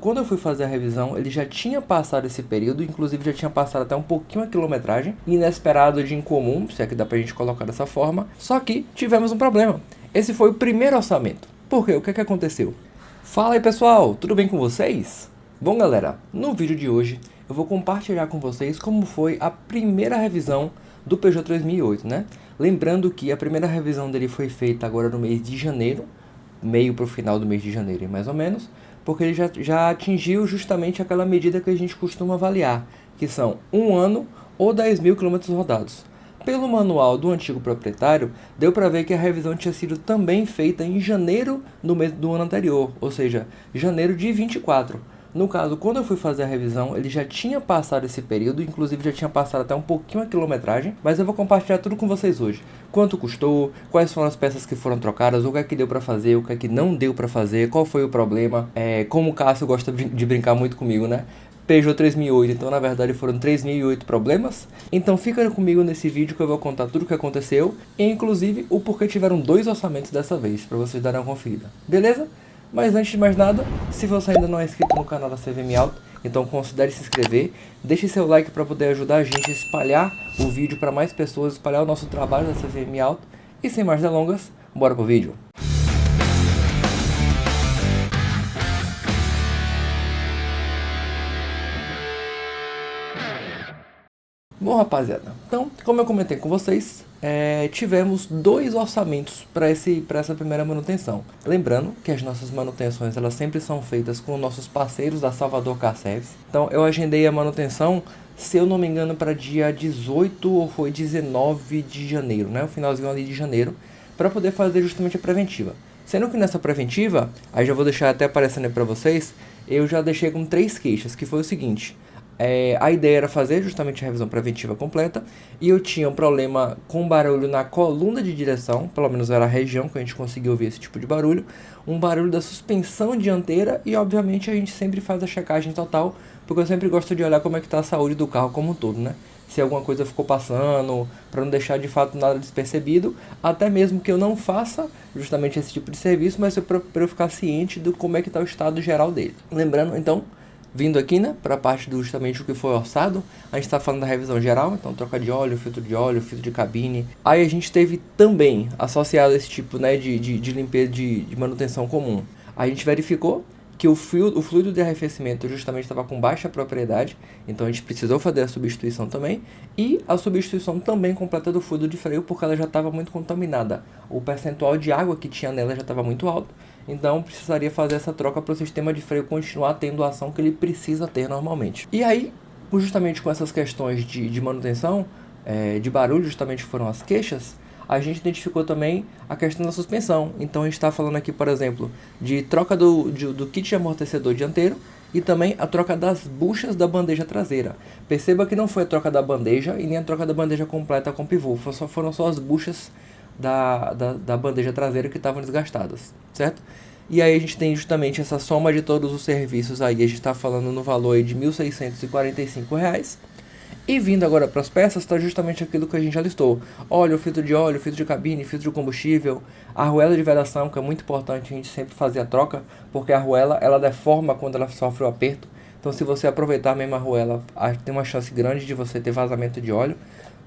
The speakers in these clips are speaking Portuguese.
Quando eu fui fazer a revisão, ele já tinha passado esse período, inclusive já tinha passado até um pouquinho a quilometragem, inesperado de incomum, se é que dá pra gente colocar dessa forma, só que tivemos um problema. Esse foi o primeiro orçamento. Por quê? O que é que aconteceu? Fala aí pessoal, tudo bem com vocês? Bom galera, no vídeo de hoje eu vou compartilhar com vocês como foi a primeira revisão do Peugeot 3008, né? Lembrando que a primeira revisão dele foi feita agora no mês de janeiro, meio para o final do mês de janeiro, mais ou menos, porque ele já atingiu justamente aquela medida que a gente costuma avaliar, que são 1 ano ou 10.000 km rodados. Pelo manual do antigo proprietário, deu para ver que a revisão tinha sido também feita em janeiro do ano anterior, ou seja, janeiro de 24. No caso, quando eu fui fazer a revisão, ele já tinha passado esse período, inclusive já tinha passado até um pouquinho a quilometragem, mas eu vou compartilhar tudo com vocês hoje. Quanto custou, quais foram as peças que foram trocadas, o que é que deu para fazer, o que é que não deu para fazer, qual foi o problema, como o Cássio gosta de brincar muito comigo, né? Peugeot 3008, então na verdade foram 3008 problemas. Então fica comigo nesse vídeo que eu vou contar tudo o que aconteceu, e inclusive o porquê tiveram 2 orçamentos dessa vez, para vocês darem uma conferida, beleza? Mas antes de mais nada, se você ainda não é inscrito no canal da CVM Auto, então considere se inscrever, deixe seu like para poder ajudar a gente a espalhar o vídeo para mais pessoas, espalhar o nosso trabalho da CVM Auto. E sem mais delongas, bora pro vídeo. Bom rapaziada, então como eu comentei com vocês, tivemos 2 orçamentos para essa primeira manutenção. Lembrando que as nossas manutenções elas sempre são feitas com nossos parceiros da Salvador Car Service. Então eu agendei a manutenção, se eu não me engano, para dia 18 ou foi 19 de janeiro, né? O finalzinho ali de janeiro, para poder fazer justamente a preventiva. Sendo que nessa preventiva, aí já vou deixar até aparecendo aí para vocês, eu já deixei com 3 queixas, que foi o seguinte. A ideia era fazer justamente a revisão preventiva completa, e eu tinha um problema com barulho na coluna de direção, pelo menos era a região que a gente conseguiu ouvir esse tipo de barulho, um barulho da suspensão dianteira, e obviamente a gente sempre faz a checagem total, porque eu sempre gosto de olhar como é que está a saúde do carro como um todo, né? Se alguma coisa ficou passando, para não deixar de fato nada despercebido, até mesmo que eu não faça justamente esse tipo de serviço, mas para eu ficar ciente do como é que está o estado geral dele. Lembrando, então, vindo aqui, né, para a parte do justamente o que foi orçado, a gente está falando da revisão geral, então troca de óleo, filtro de cabine. Aí a gente teve também, associado a esse tipo, né, de limpeza, de manutenção comum, a gente verificou que o fluido de arrefecimento justamente estava com baixa propriedade, então a gente precisou fazer a substituição também, e a substituição também completa do fluido de freio, porque ela já estava muito contaminada. O percentual de água que tinha nela já estava muito alto, então precisaria fazer essa troca para o sistema de freio continuar tendo a ação que ele precisa ter normalmente. E aí, justamente com essas questões de manutenção, de barulho, justamente foram as queixas, a gente identificou também a questão da suspensão. Então a gente está falando aqui, por exemplo, de troca do kit de amortecedor dianteiro e também a troca das buchas da bandeja traseira. Perceba que não foi a troca da bandeja e nem a troca da bandeja completa com pivô, foram só as buchas da bandeja traseira que estavam desgastadas, certo? E aí a gente tem justamente essa soma de todos os serviços aí, a gente está falando no valor aí de R$ 1.645. E vindo agora para as peças, está justamente aquilo que a gente já listou. Óleo, filtro de cabine, filtro de combustível, a arruela de vedação, que é muito importante a gente sempre fazer a troca, porque a arruela, ela deforma quando ela sofre o aperto. Então se você aproveitar a mesma arruela, tem uma chance grande de você ter vazamento de óleo,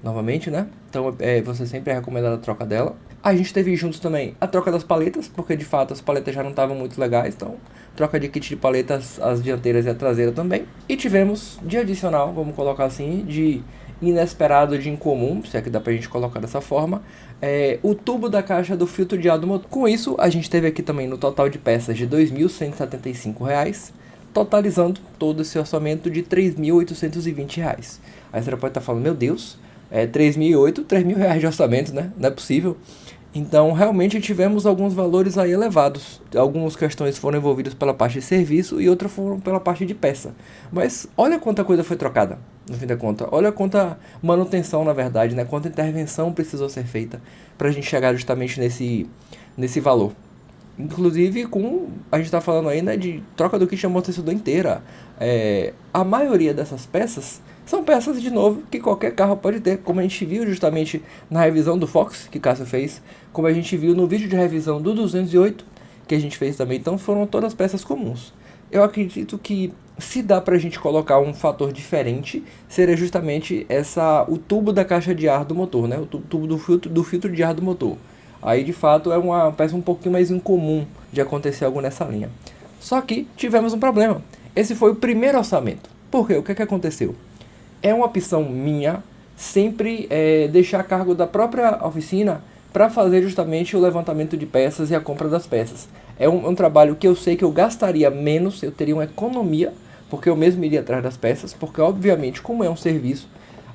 novamente, né? Então você sempre é recomendado a troca dela. A gente teve juntos também a troca das paletas, porque de fato as paletas já não estavam muito legais, então troca de kit de paletas, as dianteiras e a traseira também. E tivemos de adicional, vamos colocar assim, de inesperado, de incomum, se é que dá pra gente colocar dessa forma, o tubo da caixa do filtro de ar do motor. Com isso, a gente teve aqui também no total de peças de R$ 2.175, totalizando todo esse orçamento de R$ 3.820. Aí você pode estar falando, meu Deus, 3.008, R$ 3.000 de orçamento, né? Não é possível. Então, realmente tivemos alguns valores aí elevados. Algumas questões foram envolvidas pela parte de serviço e outras foram pela parte de peça. Mas olha quanta coisa foi trocada, no fim da conta. Olha quanta manutenção, na verdade, né? Quanta intervenção precisou ser feita para a gente chegar justamente nesse valor. Inclusive, a gente está falando aí, né, de troca do kit de amortecedor inteira. A maioria dessas peças são peças, de novo, que qualquer carro pode ter, como a gente viu justamente na revisão do Fox, que Cássio fez, como a gente viu no vídeo de revisão do 208, que a gente fez também. Então foram todas peças comuns. eu acredito que se dá pra gente colocar um fator diferente, seria justamente o tubo da caixa de ar do motor, né? O tubo do filtro de ar do motor. Aí, de fato, é uma peça um pouquinho mais incomum de acontecer algo nessa linha. Só que tivemos um problema. Esse foi o primeiro orçamento. Por quê? O que aconteceu? É uma opção minha sempre deixar a cargo da própria oficina para fazer justamente o levantamento de peças e a compra das peças. É um trabalho que eu sei que eu gastaria menos, eu teria uma economia, porque eu mesmo iria atrás das peças, porque obviamente, como é um serviço,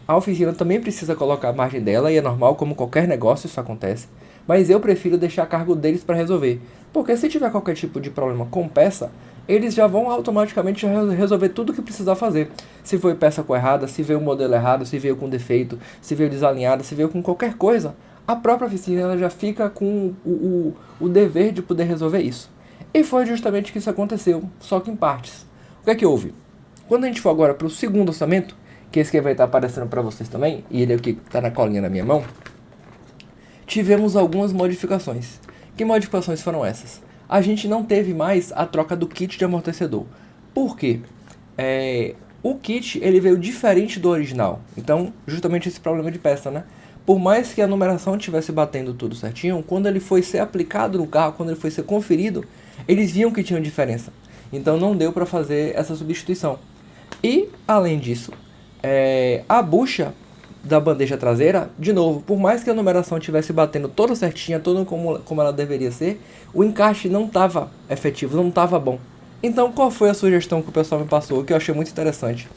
a oficina também precisa colocar a margem dela, e é normal, como qualquer negócio isso acontece, mas eu prefiro deixar a cargo deles para resolver, porque se tiver qualquer tipo de problema com peça, eles já vão automaticamente resolver tudo o que precisar fazer. Se foi peça com errada, se veio o modelo errado, se veio com defeito, se veio desalinhada, se veio com qualquer coisa, a própria oficina ela já fica com o dever de poder resolver isso. E foi justamente que isso aconteceu, só que em partes. O que é que houve? Quando a gente for agora para o segundo orçamento, que esse que vai estar aparecendo para vocês também, e ele aqui está na colinha na minha mão, tivemos algumas modificações. Que modificações foram essas? A gente não teve mais a troca do kit de amortecedor. Por quê? O kit ele veio diferente do original. Então, justamente esse problema de peça, né? Por mais que a numeração estivesse batendo tudo certinho, quando ele foi ser aplicado no carro, quando ele foi ser conferido, eles viam que tinha diferença. Então não deu para fazer essa substituição. E, além disso, a bucha da bandeja traseira, de novo, por mais que a numeração estivesse batendo toda certinha, toda como ela deveria ser, o encaixe não estava efetivo, não estava bom. Então, qual foi a sugestão que o pessoal me passou, que eu achei muito interessante?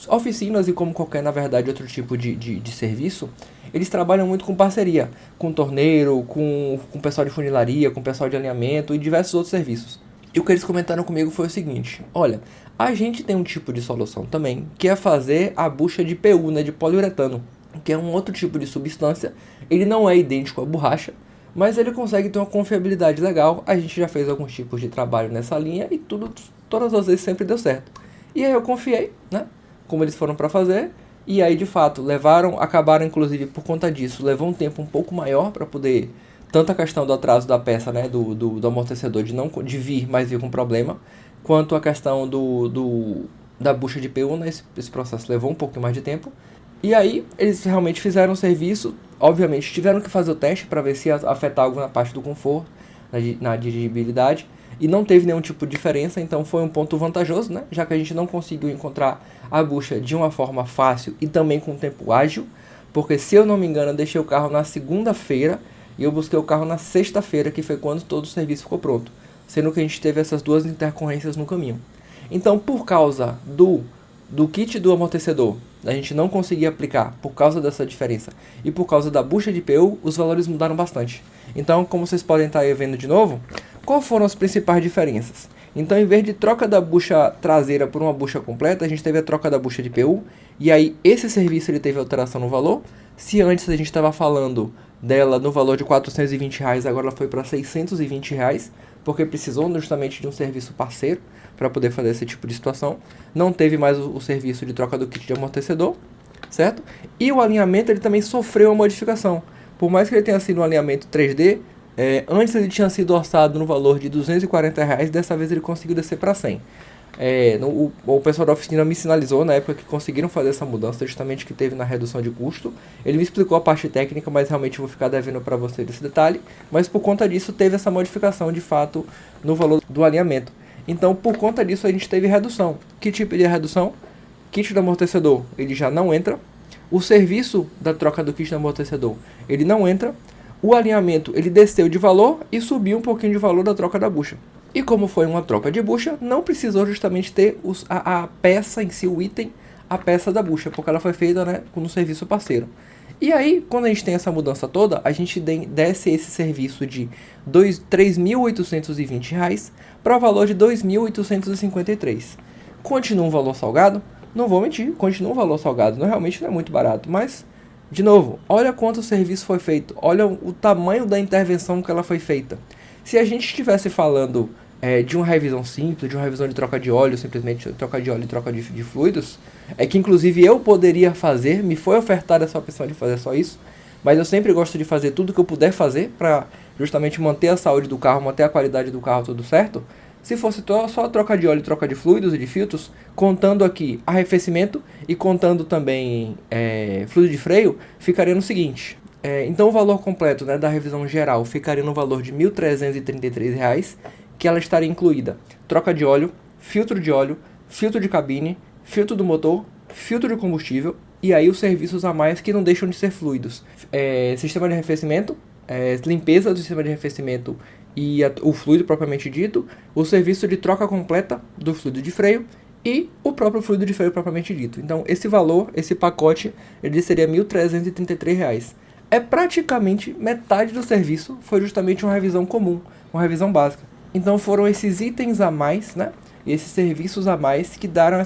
Oficinas, e como qualquer, na verdade, outro tipo de serviço, eles trabalham muito com parceria, com torneiro, com pessoal de funilaria, com pessoal de alinhamento e diversos outros serviços. E o que eles comentaram comigo foi o seguinte: olha, a gente tem um tipo de solução também, que é fazer a bucha de PU, né, de poliuretano, que é um outro tipo de substância. Ele não é idêntico à borracha, mas ele consegue ter uma confiabilidade legal. A gente já fez alguns tipos de trabalho nessa linha e todas as vezes sempre deu certo. E aí eu confiei, né, como eles foram para fazer, e aí de fato acabaram inclusive por conta disso, levou um tempo um pouco maior para poder, tanto a questão do atraso da peça, né, do amortecedor de vir, mas vir com problema, quanto a questão da bucha de PU, né, esse processo levou um pouco mais de tempo. E aí eles realmente fizeram o serviço, obviamente tiveram que fazer o teste para ver se ia afetar algo na parte do conforto, na dirigibilidade, e não teve nenhum tipo de diferença, então foi um ponto vantajoso, né? Já que a gente não conseguiu encontrar a bucha de uma forma fácil e também com tempo ágil, porque se eu não me engano eu deixei o carro na segunda-feira e eu busquei o carro na sexta-feira, que foi quando todo o serviço ficou pronto, sendo que a gente teve essas duas intercorrências no caminho. Então, por causa do kit do amortecedor, a gente não conseguia aplicar por causa dessa diferença, e por causa da bucha de PU, os valores mudaram bastante. Então, como vocês podem estar aí vendo de novo, quais foram as principais diferenças? Então, em vez de troca da bucha traseira por uma bucha completa, a gente teve a troca da bucha de PU, e aí esse serviço ele teve alteração no valor. Se antes a gente estava falando dela no valor de R$420, agora ela foi para R$620, porque precisou justamente de um serviço parceiro para poder fazer esse tipo de situação. Não teve mais o serviço de troca do kit de amortecedor, certo? E o alinhamento ele também sofreu uma modificação. Por mais que ele tenha sido um alinhamento 3D, antes ele tinha sido orçado no valor de R$240, dessa vez ele conseguiu descer para 100. O pessoal da oficina me sinalizou na época que conseguiram fazer essa mudança, justamente que teve na redução de custo. Ele me explicou a parte técnica, mas realmente vou ficar devendo para você esse detalhe. Mas por conta disso teve essa modificação de fato no valor do alinhamento. Então por conta disso a gente teve redução. Que tipo de redução? Kit do amortecedor ele já não entra. O serviço da troca do kit do amortecedor ele não entra. O alinhamento ele desceu de valor e subiu um pouquinho de valor da troca da bucha. E como foi uma troca de bucha, não precisou justamente ter a peça em si, o item, a peça da bucha, porque ela foi feita, né, no serviço parceiro. E aí, quando a gente tem essa mudança toda, a gente desce esse serviço de R$3.820 para o valor de R$2.853. Continua um valor salgado? Não vou mentir, continua um valor salgado, realmente não é muito barato, mas, de novo, olha quanto o serviço foi feito, olha o tamanho da intervenção que ela foi feita. Se a gente estivesse falando de uma revisão simples, de uma revisão de troca de óleo, simplesmente troca de óleo e troca de fluidos, que inclusive eu poderia fazer, me foi ofertada essa opção de fazer só isso, mas eu sempre gosto de fazer tudo que eu puder fazer para justamente manter a saúde do carro, manter a qualidade do carro tudo certo. Se fosse só troca de óleo, troca de fluidos e de filtros, contando aqui arrefecimento e contando também fluido de freio, ficaria no seguinte. Então o valor completo, né, da revisão geral ficaria no valor de R$ 1.333, que ela estaria incluída troca de óleo, filtro de cabine, filtro do motor, filtro de combustível e aí os serviços a mais que não deixam de ser fluidos. Sistema de arrefecimento, limpeza do sistema de arrefecimento e o fluido propriamente dito, o serviço de troca completa do fluido de freio e o próprio fluido de freio propriamente dito. Então esse valor, esse pacote, ele seria R$ 1.333. É praticamente metade do serviço, foi justamente uma revisão comum, uma revisão básica. Então foram esses itens a mais, né? Esses serviços a mais que deram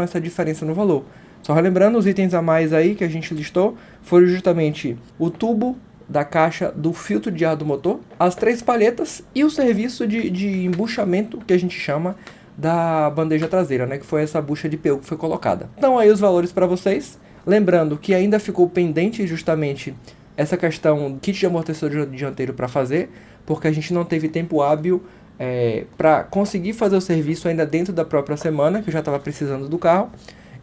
essa diferença no valor. Só relembrando, os itens a mais aí que a gente listou foram justamente o tubo da caixa do filtro de ar do motor, as 3 palhetas e o serviço de embuchamento que a gente chama da bandeja traseira, né? Que foi essa bucha de PU que foi colocada. Então aí os valores para vocês. Lembrando que ainda ficou pendente justamente essa questão do kit de amortecedor dianteiro para fazer, porque a gente não teve tempo hábil para conseguir fazer o serviço ainda dentro da própria semana, que eu já estava precisando do carro.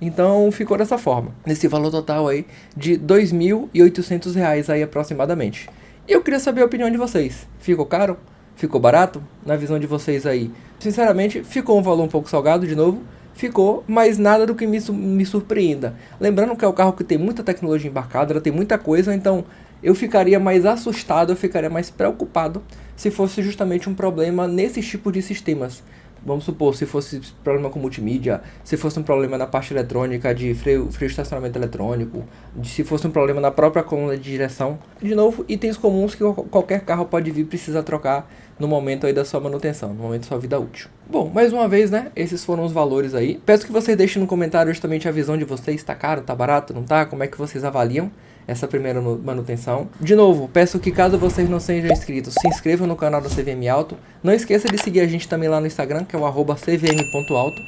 Então ficou dessa forma, nesse valor total aí de R$ 2.800 aí aproximadamente. E eu queria saber a opinião de vocês. Ficou caro? Ficou barato? Na visão de vocês aí. Sinceramente, ficou um valor um pouco salgado de novo. Ficou, mas nada do que me surpreenda. Lembrando que é um carro que tem muita tecnologia embarcada, ela tem muita coisa, então eu ficaria mais assustado, eu ficaria mais preocupado se fosse justamente um problema nesses tipos de sistemas. Vamos supor, se fosse problema com multimídia, se fosse um problema na parte eletrônica de freio de estacionamento eletrônico, se fosse um problema na própria coluna de direção. De novo, itens comuns que qualquer carro pode vir precisar trocar no momento aí da sua manutenção, no momento da sua vida útil. Bom, mais uma vez, né, esses foram os valores aí. Peço que vocês deixem no comentário justamente a visão de vocês, tá caro, tá barato, não tá? Como é que vocês avaliam essa primeira manutenção? De novo, peço que caso vocês não sejam inscritos, se inscrevam no canal da CVM Auto. Não esqueça de seguir a gente também lá no Instagram, que é o @cvm.auto.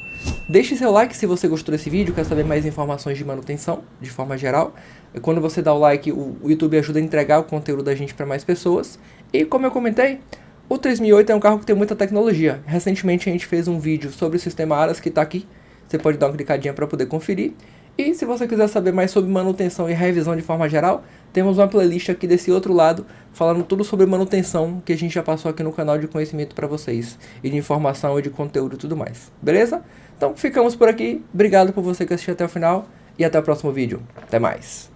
Deixe seu like se você gostou desse vídeo, quer saber mais informações de manutenção, de forma geral. Quando você dá o like, o YouTube ajuda a entregar o conteúdo da gente para mais pessoas. E como eu comentei, o 3008 é um carro que tem muita tecnologia. Recentemente a gente fez um vídeo sobre o sistema ARAS que está aqui. Você pode dar uma clicadinha para poder conferir. E se você quiser saber mais sobre manutenção e revisão de forma geral, temos uma playlist aqui desse outro lado, falando tudo sobre manutenção que a gente já passou aqui no canal de conhecimento para vocês, e de informação e de conteúdo e tudo mais, beleza? Então ficamos por aqui, obrigado por você que assistiu até o final, e até o próximo vídeo. Até mais!